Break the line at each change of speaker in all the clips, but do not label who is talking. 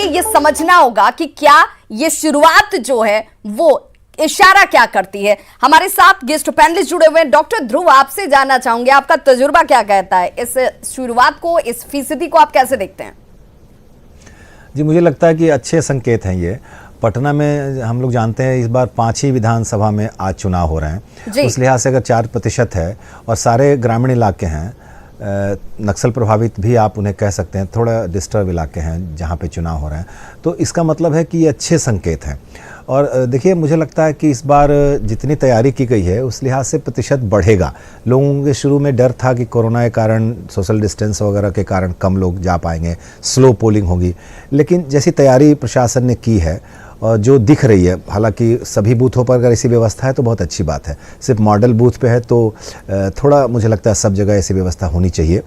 ये समझना होगा कि क्या ये शुरुआत जो है वो इशारा क्या करती है। हमारे साथ गेस्ट पैनलिस्ट जुड़े हुए हैं। डॉक्टर ध्रुव, आपसे जानना चाहूंगे, आपका तजुर्बा क्या कहता है इस शुरुआत को, इस फीसदी को आप कैसे देखते हैं?
जी, मुझे लगता है कि अच्छे संकेत हैं ये। पटना में हम लोग जानते हैं इस बार 5 ही विधानसभा में आज चुनाव हो रहे हैं। उस लिहाज से अगर 4% है और सारे ग्रामीण इलाके हैं, नक्सल प्रभावित भी आप उन्हें कह सकते हैं, थोड़ा डिस्टर्ब इलाके हैं जहाँ पे चुनाव हो रहे हैं, तो इसका मतलब है कि ये अच्छे संकेत हैं। और देखिए, मुझे लगता है कि इस बार जितनी तैयारी की गई है उस लिहाज से प्रतिशत बढ़ेगा। लोगों के शुरू में डर था कि कोरोना के कारण, सोशल डिस्टेंस वगैरह के कारण कम लोग जा पाएंगे, स्लो पोलिंग होगी, लेकिन जैसी तैयारी प्रशासन ने की है और जो दिख रही है, हालांकि सभी बूथों पर अगर ऐसी व्यवस्था है तो बहुत अच्छी बात है। सिर्फ मॉडल बूथ पे है तो थोड़ा मुझे लगता है सब जगह ऐसी व्यवस्था होनी चाहिए,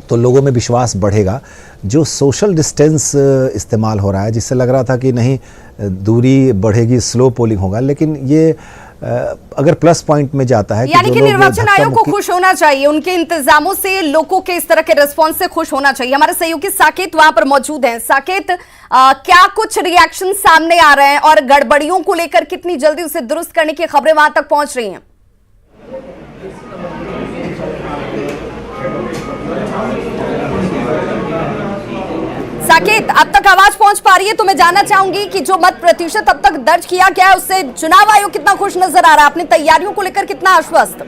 तो लोगों में विश्वास बढ़ेगा। जो सोशल डिस्टेंस इस्तेमाल हो रहा है, जिससे लग रहा था कि नहीं दूरी बढ़ेगी, स्लो पोलिंग होगा, लेकिन ये अगर प्लस पॉइंट में जाता है,
यानी कि निर्वाचन आयोग को खुश होना चाहिए, उनके इंतजामों से, लोगों के इस तरह के रिस्पांस से खुश होना चाहिए। हमारे सहयोगी साकेत वहां पर मौजूद हैं। साकेत, क्या कुछ रिएक्शन सामने आ रहे हैं और गड़बड़ियों को लेकर कितनी जल्दी उसे दुरुस्त करने की खबरें वहां तक पहुंच रही हैं? साकेत, अब तक आवाज पहुंच पा रही है? तो मैं जानना चाहूंगी कि जो मत प्रतिशत अब तक दर्ज किया गया है उससे चुनाव आयोग कितना खुश नजर आ रहा है, अपनी तैयारियों को लेकर कितना आश्वस्त?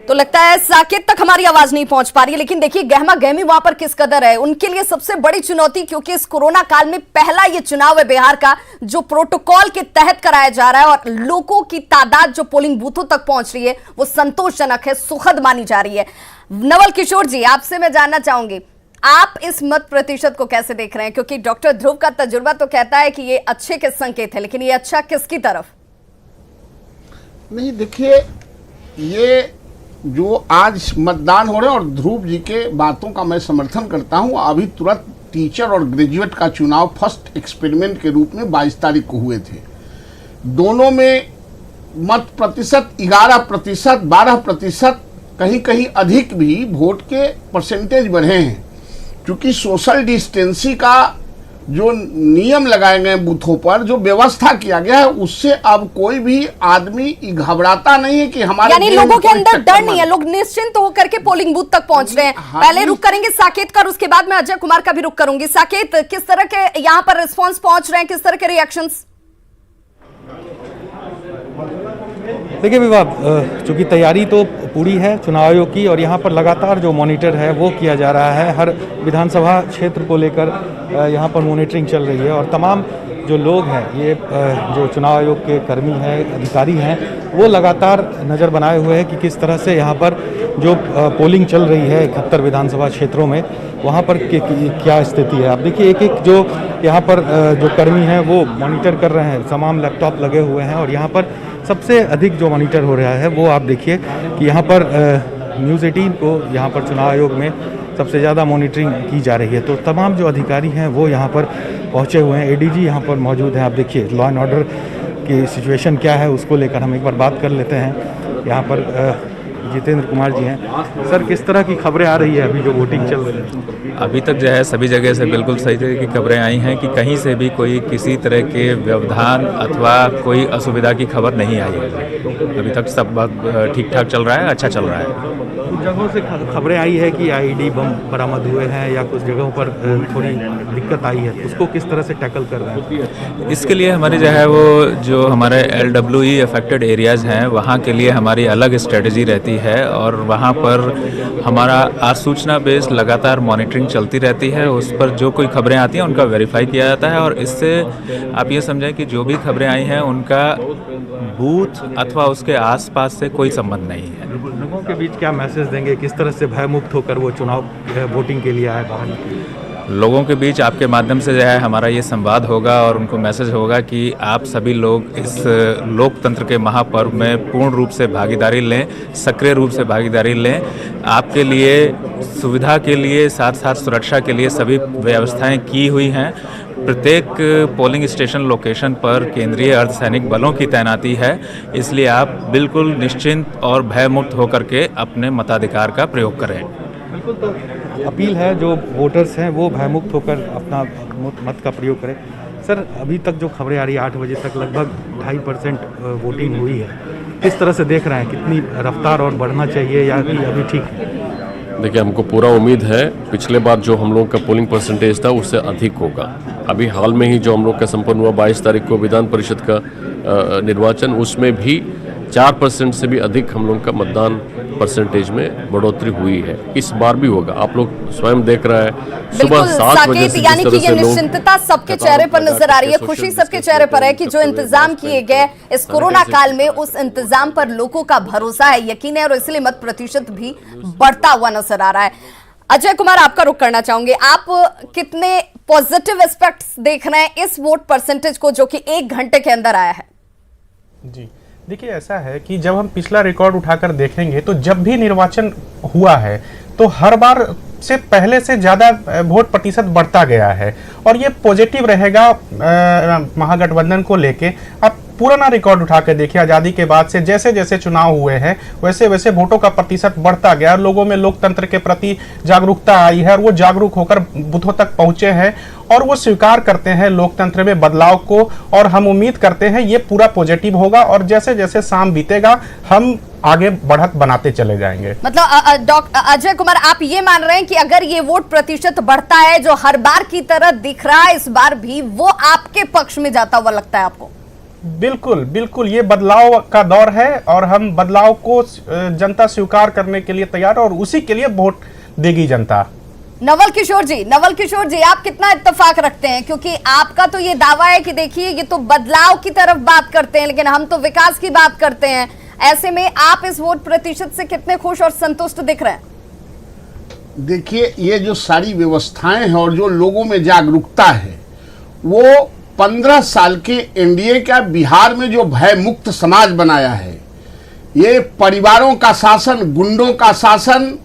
तो लगता है साकेत तक हमारी आवाज नहीं पहुंच पा रही है, लेकिन देखिए गहमा गहमी वहां पर किस कदर है। उनके लिए सबसे बड़ी चुनौती, क्योंकि इस कोरोना काल में पहला ये चुनाव है बिहार का जो प्रोटोकॉल के तहत कराया जा रहा है, और लोगों की तादाद जो पोलिंग बूथों तक पहुंच रही है वो संतोषजनक है, सुखद मानी जा रही है। नवल किशोर जी, आपसे मैं जानना चाहूंगी, आप इस मत प्रतिशत को कैसे देख रहे हैं? क्योंकि डॉक्टर ध्रुव का तजुर्बा तो कहता है कि ये अच्छे के संकेत है, लेकिन ये अच्छा किसकी तरफ?
नहीं, देखिए, ये जो आज मतदान हो रहे हैं, और ध्रुव जी के बातों का मैं समर्थन करता हूं। अभी तुरंत टीचर और ग्रेजुएट का चुनाव फर्स्ट एक्सपेरिमेंट के रूप में 22 तारीख को हुए थे। दोनों में मत प्रतिशत 11%, 12%, कहीं कहीं अधिक भी वोट के परसेंटेज बढ़े हैं। क्योंकि सोशल डिस्टेंसिंग का जो नियम लगाए गए बूथों पर, जो व्यवस्था किया गया है, उससे अब कोई भी आदमी घबराता नहीं है कि हमारे,
यानी लोगों के अंदर डर नहीं है, लोग निश्चिंत होकर के पोलिंग बूथ तक पहुंच रहे हैं। पहले रुक करेंगे साकेत का, उसके बाद मैं अजय कुमार का भी रुक करूंगी। साकेत, किस तरह के यहाँ पर रिस्पॉन्स पहुंच रहे हैं, किस तरह के रिएक्शंस?
देखिए विवाह, चूँकि तैयारी तो पूरी है चुनाव आयोग की, और यहाँ पर लगातार जो मॉनिटर है वो किया जा रहा है। हर विधानसभा क्षेत्र को लेकर यहाँ पर मॉनिटरिंग चल रही है, और तमाम जो लोग हैं, ये जो चुनाव आयोग के कर्मी हैं, अधिकारी हैं, वो लगातार नज़र बनाए हुए हैं कि किस तरह से यहाँ पर जो पोलिंग चल रही है 71 विधानसभा क्षेत्रों में, वहाँ पर क्या स्थिति है। आप देखिए, एक एक जो यहाँ पर जो कर्मी हैं वो मॉनिटर कर रहे हैं, तमाम लैपटॉप लगे हुए हैं, और यहाँ पर सबसे अधिक जो मॉनिटर हो रहा है वो आप देखिए कि यहाँ पर न्यूज़ 18 को यहाँ पर चुनाव आयोग में सबसे ज़्यादा मॉनिटरिंग की जा रही है। तो तमाम जो अधिकारी हैं वो यहाँ पर पहुँचे हुए हैं, एडीजी यहाँ पर मौजूद हैं। आप देखिए लॉ एंड ऑर्डर की सिचुएशन क्या है उसको लेकर हम एक बार बात कर लेते हैं। यहाँ पर जितेंद्र कुमार जी हैं। सर, किस तरह की खबरें आ रही है अभी जो वोटिंग चल रही है?
अभी तक जो है सभी जगह से बिल्कुल सही तरह की खबरें आई हैं कि कहीं से भी कोई किसी तरह के व्यवधान अथवा कोई असुविधा की खबर नहीं आई है। अभी तक सब बात ठीक ठाक चल रहा है, अच्छा चल रहा है।
कुछ जगहों से खबरें आई है कि आईईडी बम बरामद हुए हैं, या कुछ जगहों पर थोड़ी दिक्कत आई है, उसको किस तरह से टैकल कर रहे हैं?
इसके लिए हमारी जो है वो जो हमारे LWE अफेक्टेड एरियाज़ हैं वहाँ के लिए हमारी अलग स्ट्रेटजी रहती है, और वहाँ पर हमारा सूचना बेस लगातार मॉनिटरिंग चलती रहती है। उस पर जो कोई खबरें आती हैं उनका वेरीफाई किया जाता है, और इससे आप ये समझें कि जो भी खबरें आई हैं उनका बूथ अथवा उसके आसपास से कोई संबंध नहीं है।
लोगों के बीच क्या मैसेज देंगे, किस तरह से भयमुक्त होकर वो चुनाव वोटिंग के लिए आए बाहर?
लोगों के बीच आपके माध्यम से जो है हमारा ये संवाद होगा, और उनको मैसेज होगा कि आप सभी लोग इस लोकतंत्र के महापर्व में पूर्ण रूप से भागीदारी लें, सक्रिय रूप से भागीदारी लें। आपके लिए सुविधा के लिए साथ साथ सुरक्षा के लिए सभी व्यवस्थाएं की हुई हैं। प्रत्येक पोलिंग स्टेशन लोकेशन पर केंद्रीय अर्धसैनिक बलों की तैनाती है, इसलिए आप बिल्कुल निश्चिंत और भयमुक्त होकर के अपने मताधिकार का प्रयोग करें।
बिल्कुल, तो अपील है जो वोटर्स हैं वो भयमुक्त होकर अपना मत का प्रयोग करें। सर, अभी तक जो खबरें आ रही है 8 बजे तक लगभग 2.5% वोटिंग हुई है, किस तरह से देख रहे हैं, कितनी रफ्तार और बढ़ना चाहिए या अभी ठीक है?
देखिए, हमको पूरा उम्मीद है पिछले बार जो हम लोग का पोलिंग परसेंटेज था उससे अधिक होगा। अभी हाल में ही जो हम लोग का संपन्न हुआ 22 तारीख को विधान परिषद का निर्वाचन, उसमें भी 4% से भी अधिक हम लोग का मतदान परसेंटेज में बढ़ोतरी हुई है। इस बार भी होगा, आप लोग स्वयं देख रहे हैं सुबह 7 बजे से
यानी कि ये निश्चिंतता सबके चेहरे पर नजर आ रही है, खुशी सबके चेहरे पर है कि जो इंतजाम किए गए इस कोरोना काल में उस इंतजाम पर लोगों का भरोसा है, यकीन है, और इसलिए मत प्रतिशत भी बढ़ता हुआ नजर आ रहा है। अजय कुमार, आपका रुख करना चाहूंगे, आप कितने पॉजिटिव एस्पेक्ट्स देख रहे हैं इस वोट परसेंटेज को जो कि 1 घंटे के अंदर आया है?
जी देखिए, ऐसा है कि जब हम पिछला रिकॉर्ड उठाकर देखेंगे तो जब भी निर्वाचन हुआ है तो हर बार से पहले से ज़्यादा वोट प्रतिशत बढ़ता गया है और ये पॉजिटिव रहेगा महागठबंधन को लेके। अब पुराना रिकॉर्ड उठा के देखिए, आज़ादी के बाद से जैसे जैसे चुनाव हुए हैं वैसे वैसे वोटों का प्रतिशत बढ़ता गया और लोगों में लोकतंत्र के प्रति जागरूकता आई है और वो जागरूक होकर बूथों तक पहुंचे हैं और वो स्वीकार करते हैं लोकतंत्र में बदलाव को, और हम उम्मीद करते हैं ये पूरा पॉजिटिव होगा और जैसे जैसे शाम बीतेगा हम आगे बढ़त बनाते चले जाएंगे।
मतलब डॉक्टर अजय कुमार, आप ये मान रहे हैं कि अगर ये वोट प्रतिशत बढ़ता है जो हर बार की तरह दिख रहा है इस बार भी, वो आपके पक्ष में जाता हुआ लगता है आपको?
बिल्कुल बिल्कुल, ये बदलाव का दौर है और हम बदलाव को जनता स्वीकार करने के लिए तैयार और उसी के लिए वोट देगी जनता।
नवल किशोर जी, आप कितना इत्तेफाक रखते हैं? क्योंकि आपका तो ये दावा है कि देखिए ये तो बदलाव की तरफ बात करते हैं लेकिन हम तो विकास की बात करते हैं, ऐसे में आप इस वोट प्रतिशत से कितने खुश और संतुष्ट दिख रहे हैं?
देखिए, ये जो सारी व्यवस्थाएं हैं और जो लोगों में जागरूकता है, वो 15 साल के एनडीए का बिहार में जो भय मुक्त समाज बनाया है, ये परिवारों का शासन, गुंडों का शासन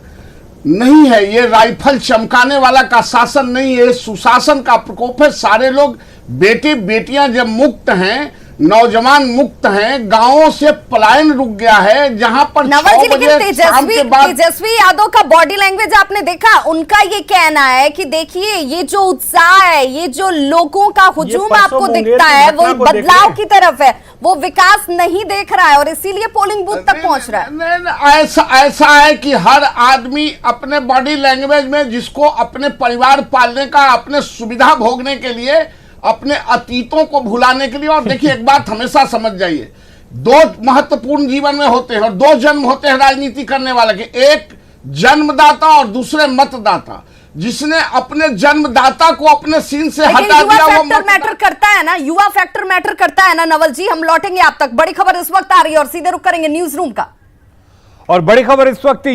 नहीं है, ये राइफल चमकाने वाला का शासन नहीं है, सुशासन का प्रकोप है। सारे लोग, बेटे बेटियां जब मुक्त हैं, नौजवान मुक्त हैं, गांवों से पलायन रुक गया है, जहां पर
नवल जी, लेकिन तेजस्वी यादव का बॉडी लैंग्वेज आपने देखा, उनका ये कहना है कि देखिए ये जो उत्साह है, ये जो लोगों का हुजूम आपको दिखता है वो बदलाव की तरफ है, वो विकास नहीं देख रहा है और इसीलिए पोलिंग बूथ तक पहुंच रहा है।
ऐसा है कि हर आदमी अपने बॉडी लैंग्वेज में, जिसको अपने परिवार पालने का, अपने सुविधा भोगने के लिए, अपने अतीतों को भुलाने के लिए, और देखिए एक बात हमेशा समझ जाइए, 2 महत्वपूर्ण जीवन में होते हैं और 2 जन्म होते हैं राजनीति करने वाले के, एक जन्मदाता और दूसरे मतदाता। जिसने अपने जन्मदाता को अपने सीन से हटा दिया,
युवा फैक्टर मैटर करता है ना, युवा फैक्टर मैटर करता है ना नवल जी। हम लौटेंगे आप तक, बड़ी खबर इस वक्त आ रही है और सीधे रुक करेंगे न्यूज रूम का।
और बड़ी खबर इस वक्त